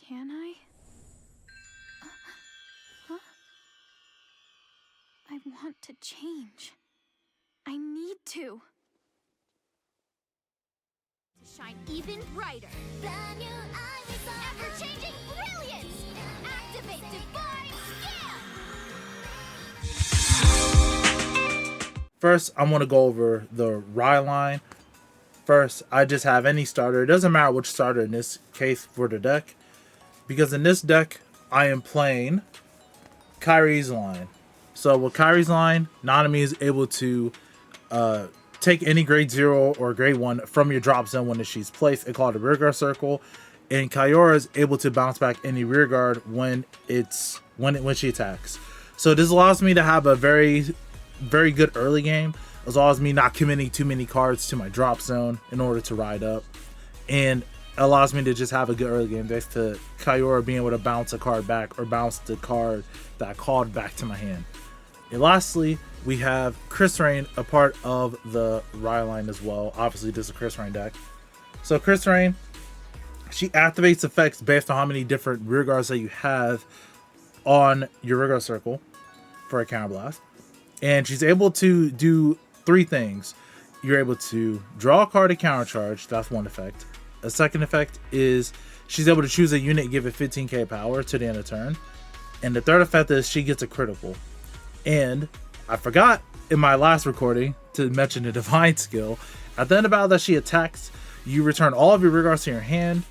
Can I? Huh? I want to change. I need to. Shine even brighter. Ever-changing brilliance! Activate divine skill! First, I want to go over the Rye line. First, I just have any starter. It doesn't matter which starter in this case for the deck. Because in this deck, I am playing Kyrie's line. So with Kyrie's line, Nanami is able to take any grade 0 or grade 1 from your drop zone when she's placed and called a rear guard circle. And Kyora is able to bounce back any rear guard when she attacks. So this allows me to have a very good early game, as well as me not committing too many cards to my drop zone in order to ride up. And allows me to just have a good early game thanks to Kyora being able to bounce a card back or bounce the card that I called back to my hand. And lastly, we have Krysrain, a part of the Rye line as well. Obviously, this is a Krysrain deck. So Krysrain, she activates effects based on how many different rear guards that you have on your rear guard circle for a counter blast. And she's able to do 3 things. You're able to draw a card to counter charge. That's one effect. A second effect is she's able to choose a unit and give it 15k power to the end of turn. And the third effect is she gets a critical. And I forgot in my last recording to mention the divine skill. At the end of battle that she attacks, you return all of your rear guards to your hand.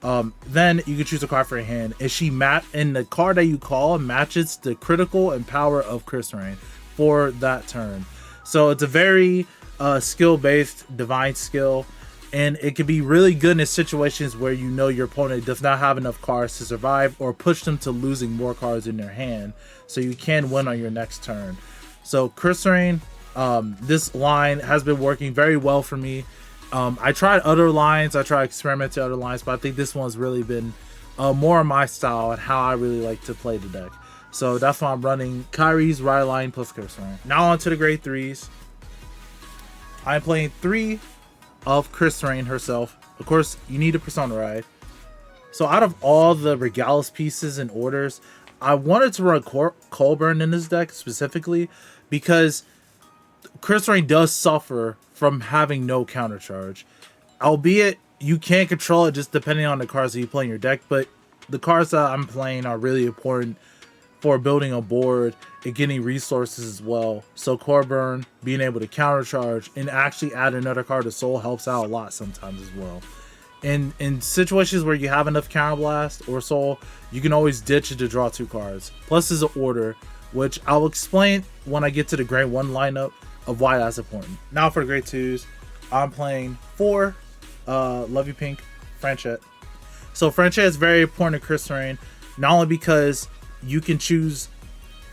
Then you can choose a card for your hand. And the card that you call matches the critical and power of Krysrain for that turn. So it's a very skill-based divine skill. And it can be really good in situations where you know your opponent does not have enough cards to survive or push them to losing more cards in their hand, so you can win on your next turn. So Krysrain, this line has been working very well for me. I tried other lines, I tried experimenting other lines, but I think this one's really been more of my style and how I really like to play the deck. So that's why I'm running Kyrie's Rye line plus Krysrain. Now on to the grade 3s. I'm playing 3 of Krysrain herself. Of course, you need a Persona Ride. So out of all the Regalis pieces and orders, I wanted to run Colburn in this deck specifically because Krysrain does suffer from having no counter charge. Albeit, you can't control it just depending on the cards that you play in your deck, but the cards that I'm playing are really important for building a board and getting resources as well. So Corburn being able to counter charge and actually add another card to soul helps out a lot sometimes as well. In situations where you have enough counter blast or soul, you can always ditch it to draw 2 cards. Plus is an order, which I'll explain when I get to the grade 1 lineup of why that's important. Now for the grade 2s, I'm playing 4 Love You Pink Franchet. So Franchet is very important to Krysrain, not only because you can choose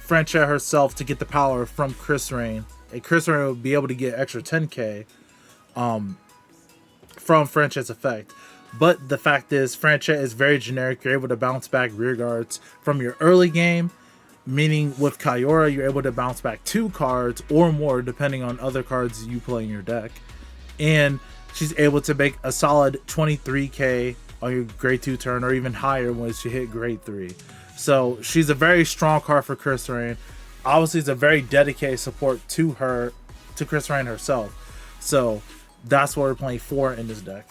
Franchet herself to get the power from Krysrain, and Krysrain will be able to get extra 10k from Franchet's effect. But the fact is, Franchet is very generic. You're able to bounce back rear guards from your early game, meaning with Kyora, you're able to bounce back 2 cards or more depending on other cards you play in your deck. And she's able to make a solid 23k on your grade 2 turn or even higher once you hit grade 3. So she's a very strong card for Krysrain. Obviously, it's a very dedicated support to Krysrain herself. So that's what we're playing 4 in this deck.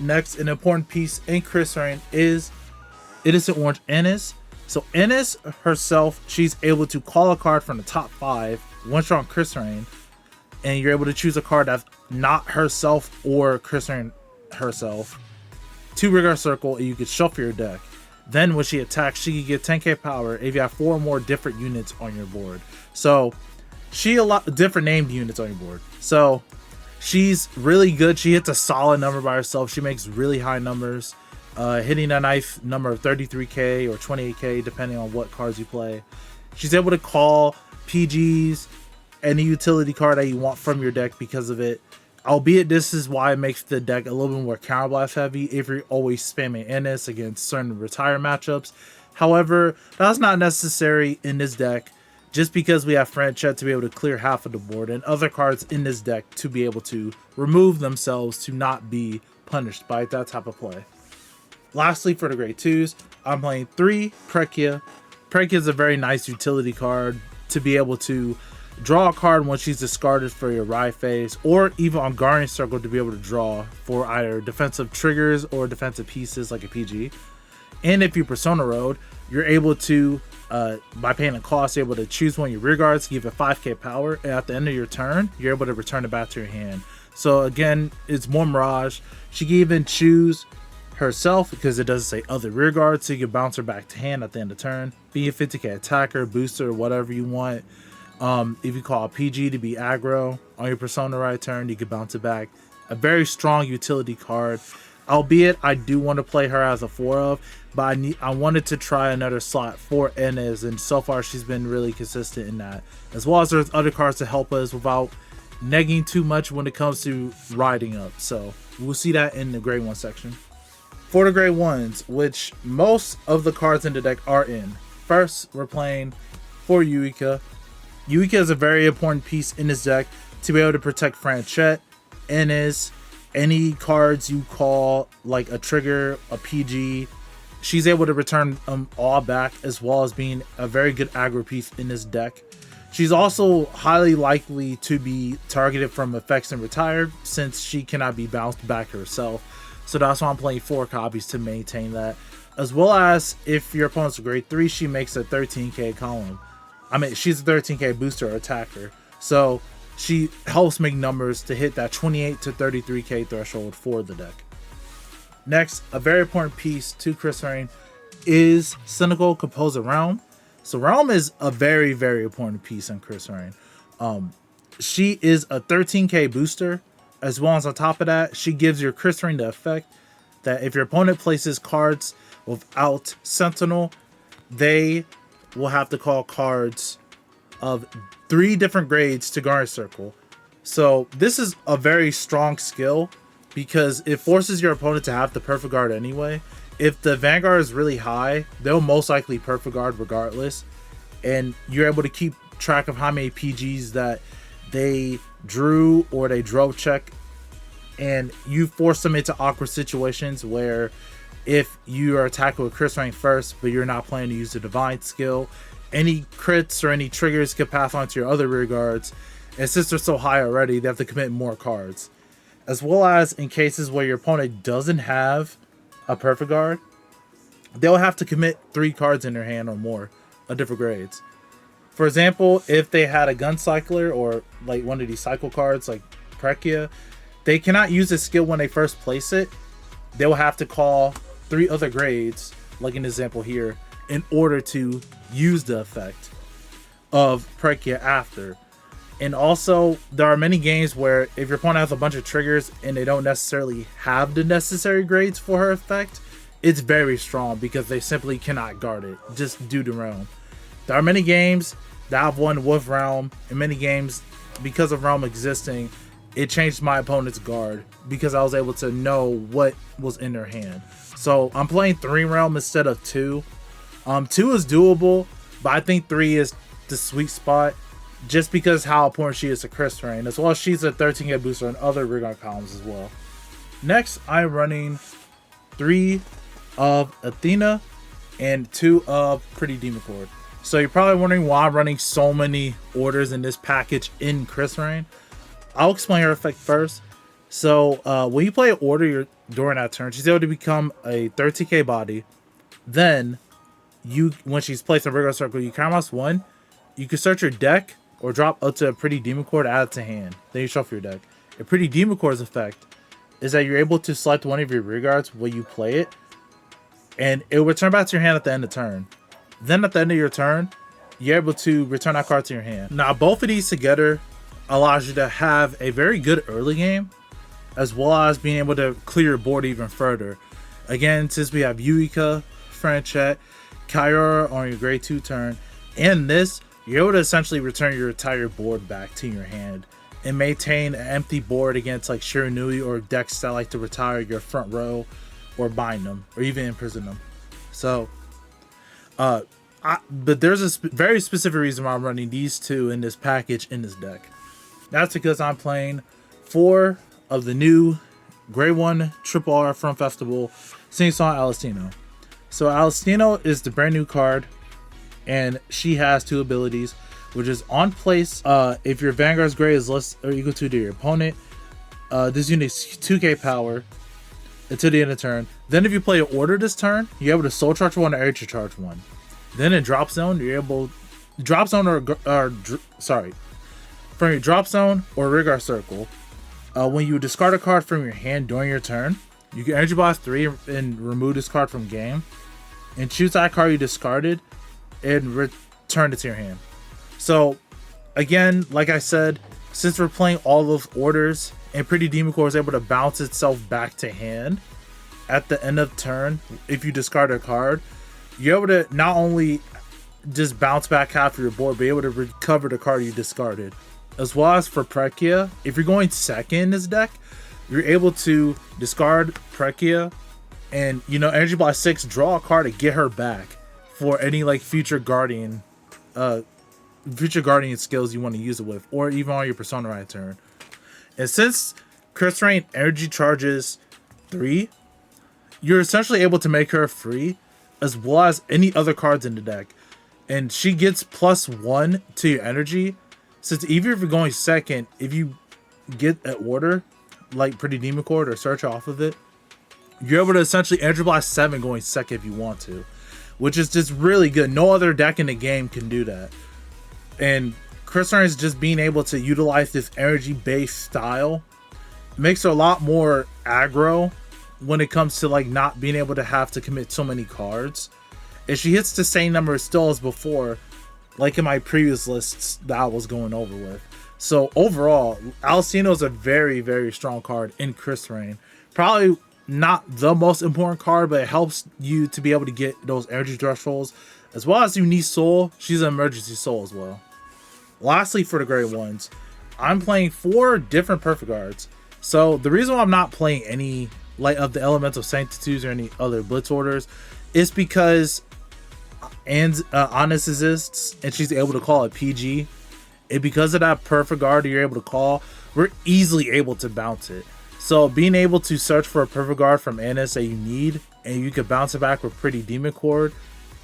Next, an important piece in Krysrain is Innocent Orange Ennis. So Ennis herself, she's able to call a card from the top 5 once you're on Krysrain, and you're able to choose a card that's not herself or Krysrain herself to Rigor Circle, and you can shuffle your deck. Then when she attacks, she can get 10k power if you have 4 or more different units on your board. So she a lot different named units on your board. So she's really good. She hits a solid number by herself. She makes really high numbers, hitting a nice number of 33k or 28k depending on what cards you play. She's able to call PGs, any utility card that you want from your deck because of it. Albeit this is why it makes the deck a little bit more counterblast heavy if you're always spamming Ennis against certain retire matchups. However, that's not necessary in this deck just because we have Franchet to be able to clear half of the board and other cards in this deck to be able to remove themselves to not be punished by that type of play. Lastly, for the grade 2s, I'm playing 3 Pria. Pria is a very nice utility card to be able to draw a card when she's discarded for your ride phase, or even on Guardian Circle to be able to draw for either defensive triggers or defensive pieces like a PG. And if you Persona Road, you're able to, by paying a cost, you're able to choose one of your rear guards, give it 5k power, and at the end of your turn, you're able to return it back to your hand. So again, it's more Mirage. She can even choose herself because it doesn't say other rear guards, so you can bounce her back to hand at the end of turn. Be a 50k attacker, booster, whatever you want. If you call a PG to be aggro on your Persona Ride turn, you can bounce it back. A very strong utility card. Albeit, I do want to play her as a 4-of, but I wanted to try another slot for Enes, and so far she's been really consistent in that. As well as there's other cards to help us without negging too much when it comes to riding up. So we'll see that in the grade 1 section. For the grade 1s, which most of the cards in the deck are in. First, we're playing for Yuika. Yuika is a very important piece in this deck to be able to protect Franchet, Enes, any cards you call like a trigger, a PG. She's able to return them all back, as well as being a very good aggro piece in this deck. She's also highly likely to be targeted from effects and retired, since she cannot be bounced back herself. So that's why I'm playing 4 copies to maintain that. As well as if your opponent's a grade 3, she makes a 13k column. I mean, she's a 13k booster or attacker. So she helps make numbers to hit that 28 to 33k threshold for the deck. Next, a very important piece to Krysrain is Cynical Composer Realm. So Realm is a very, very important piece in Krysrain. She is a 13k booster, as well as on top of that, she gives your Krysrain the effect that if your opponent places cards without Sentinel, they will have to call cards of 3 different grades to Guardian Circle. So this is a very strong skill because it forces your opponent to have the perfect guard anyway. If the Vanguard is really high, they'll most likely perfect guard regardless, and you're able to keep track of how many PGs that they drew or they drove check, and you force them into awkward situations where if you are attacking with Krysrain first but you're not planning to use the Divine skill, any crits or any triggers can pass on to your other rear guards, and since they're so high already, they have to commit more cards. As well as in cases where your opponent doesn't have a perfect guard, they'll have to commit 3 cards in their hand or more of different grades. For example, if they had a Gun Cycler or like one of these cycle cards like Pria, they cannot use this skill when they first place it. They'll have to call 3 other grades, like an example here, in order to use the effect of Pria after. And also, there are many games where if your opponent has a bunch of triggers and they don't necessarily have the necessary grades for her effect, it's very strong because they simply cannot guard it, just due to Realm. There are many games that I've won with Realm, and many games, because of Realm existing, it changed my opponent's guard because I was able to know what was in their hand. So I'm playing 3 Realm instead of 2. 2 is doable, but I think 3 is the sweet spot just because how important she is to Krysrain, as well as she's a 13k booster on other rear guard columns as well. Next, I'm running 3 of Athena and 2 of Pretty Demon Cord. So you're probably wondering why I'm running so many orders in this package in Krysrain. I'll explain her effect first. So when you play an order during that turn, she's able to become a 13k body. Then, when she's placed in a regular circle, you count mouse 1. You can search your deck or drop up to a Pretty Demon Cord, add it to hand. Then you shuffle your deck. A Pretty Demon Cord's effect is that you're able to select one of your rear guards when you play it, and it will return back to your hand at the end of turn. Then at the end of your turn, you're able to return that card to your hand. Now, both of these together allows you to have a very good early game, as well as being able to clear your board even further. Again, since we have Yuika, Franchet, Kyora on your grade 2 turn, and this, you're able to essentially return your entire board back to your hand and maintain an empty board against like Shiranui or decks that like to retire your front row or bind them or even imprison them. So, but there's a very specific reason why I'm running these 2 in this package in this deck. That's because I'm playing 4 of the new grade 1 Triple R Front Festival Same song, Alino. So Alino is the brand new card, and she has 2 abilities, which is on place. If your Vanguard's grade is less or equal to your opponent, this unit's 2k power until the end of turn. Then if you play an order this turn, you're able to soul charge 1 or area charge 1. Then in drop zone, you're able drop zone from your drop zone or rigor circle. When you discard a card from your hand during your turn, you can energy blast 3 and remove this card from game, and choose that card you discarded and return it to your hand. So again, like I said, since we're playing all those orders, and Pretty Demon Core is able to bounce itself back to hand at the end of turn, if you discard a card, you're able to not only just bounce back half of your board, but able to recover the card you discarded. As well as for Pria, if you're going second in this deck, you're able to discard Pria and, you know, energy blast 6, draw a card to get her back for any like future guardian skills you want to use it with, or even on your Persona right turn. And since Krysrain energy charges 3, you're essentially able to make her free, as well as any other cards in the deck. And she gets +1 to your energy. Since even if you're going second, if you get an order, like Pretty Demon Core or search off of it, you're able to essentially energy blast 7 going second if you want to. Which is just really good. No other deck in the game can do that. And Krysrain is just being able to utilize this energy-based style. Makes her a lot more aggro when it comes to like not being able to have to commit so many cards. If she hits the same number still as before, like in my previous lists that I was going over with. So overall, Alino is a very, very strong card in Krysrain. Probably not the most important card, but it helps you to be able to get those energy thresholds. As well as you need soul, she's an emergency soul as well. Lastly, for the grade 1s, I'm playing 4 different perfect guards. So the reason why I'm not playing any like of the elemental sanctitudes or any other blitz orders is because Honest exists and she's able to call it PG. And because of that perfect guard you're able to call, we're easily able to bounce it. So being able to search for a perfect guard from Honest that you need, and you can bounce it back with Pretty Demon Core,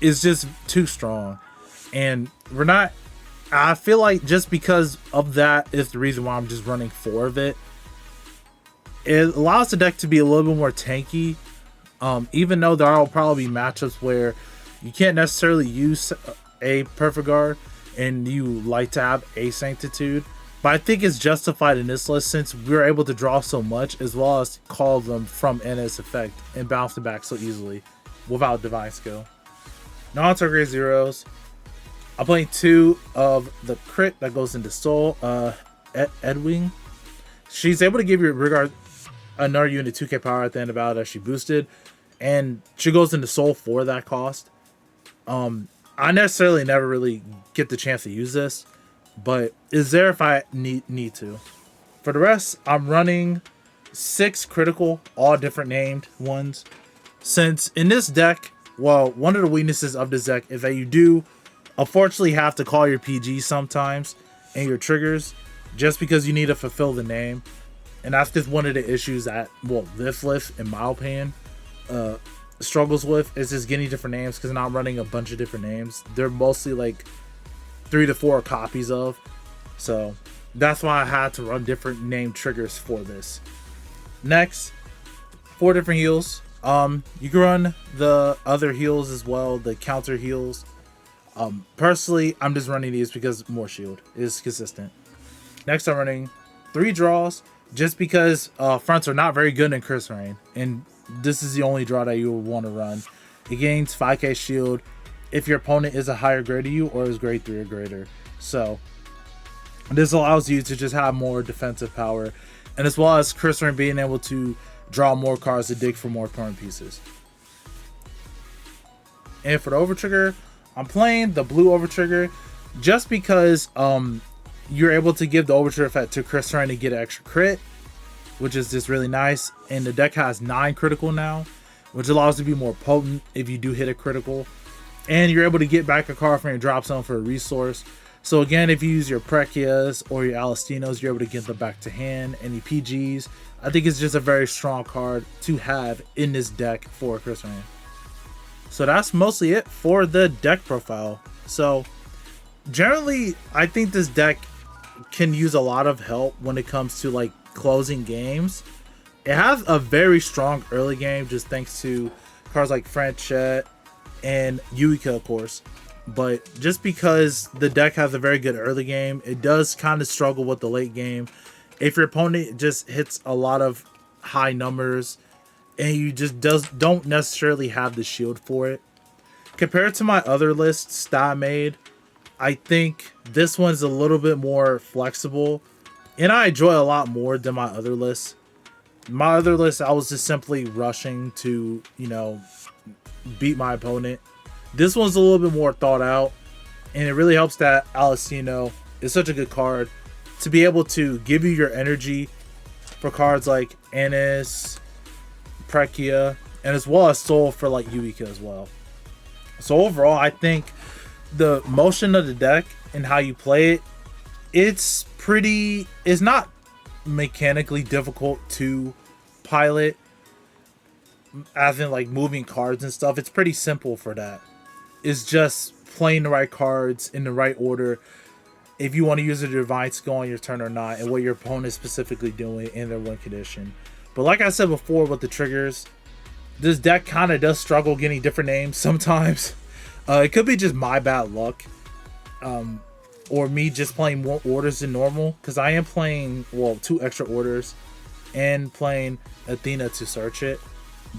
is just too strong. And we're not, I feel like just because of that is the reason why I'm just running 4 of it. It allows the deck to be a little bit more tanky, even though there will probably be matchups where you can't necessarily use a perfect guard and you like to have a sanctitude. But I think it's justified in this list since we're able to draw so much, as well as call them from NS effect and bounce them back so easily without divine skill. Non-target grade 0s. I'm playing 2 of the crit that goes into soul. Edwing. She's able to give your regard another unit 2k power at the end of battle that she boosted, and she goes into soul for that cost. I necessarily never really get the chance to use this, but is there if I need to. For the rest, I'm running 6 critical, all different named ones. Since in this deck, well, one of the weaknesses of this deck is that you do unfortunately have to call your PG sometimes and your triggers just because you need to fulfill the name. And that's just one of the issues that, well, this list, in my opinion, struggles with, is just getting different names because I'm running a bunch of different names. They're mostly like 3 to 4 copies of. So that's why I had to run different name triggers for this. Next, 4 different heals. You can run the other heals as well, the counter heals. Personally, I'm just running these because more shield is consistent. Next, I'm running 3 draws just because fronts are not very good in Krysrain, and this is the only draw that you will want to run. It gains 5k shield if your opponent is a higher grade to you or is grade 3 or greater. So this allows you to just have more defensive power, and as well as Krysrain being able to draw more cards to dig for more current pieces. And for the overtrigger, I'm playing the blue overtrigger just because you're able to give the overtrigger effect to Krysrain to get an extra crit, which is just really nice. And the deck has 9 critical now, which allows it to be more potent if you do hit a critical. And you're able to get back a card from your drop zone for a resource. So again, if you use your Prias or your Alistinos, you're able to get them back to hand. Any PGs I think it's just a very strong card to have in this deck for Krysrain. So that's mostly it for the deck profile. So generally, I think this deck can use a lot of help when it comes to like closing games. It has a very strong early game just thanks to cards like Franchet and Yuika, of course. But just because the deck has a very good early game, it does kind of struggle with the late game. If your opponent just hits a lot of high numbers and you just don't necessarily have the shield for it. Compared to my other lists that I made, I think this one's a little bit more flexible and I enjoy a lot more than my other lists. My other list, I was just simply rushing to, you know, beat my opponent. This one's a little bit more thought out, and it really helps that Alino is such a good card to be able to give you your energy for cards like Anis, Pria, and as well as Soul for like Yuika as well. So overall, I think the motion of the deck and how you play it, it's not mechanically difficult to pilot, as in like moving cards and stuff. It's pretty simple for that. It's just playing the right cards in the right order, if you want to use a divine skill on your turn or not, and what your opponent is specifically doing in their win condition. But like I said before with the triggers, this deck kind of does struggle getting different names sometimes. It could be just my bad luck, or me just playing more orders than normal, because I am playing, well, 2 extra orders and playing Athena to search it.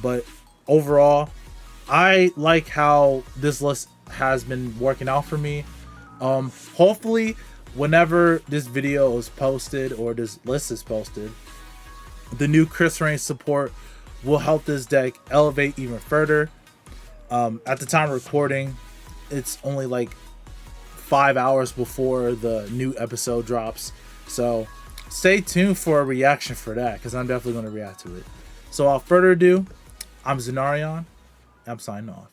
But overall, I like how this list has been working out for me. Hopefully, whenever this video is posted or this list is posted, the new Krysrain support will help this deck elevate even further. At the time of recording, it's only like 5 hours before the new episode drops. So stay tuned for a reaction for that, because I'm definitely going to react to it. So without further ado, I'm Zenarion. I'm signing off.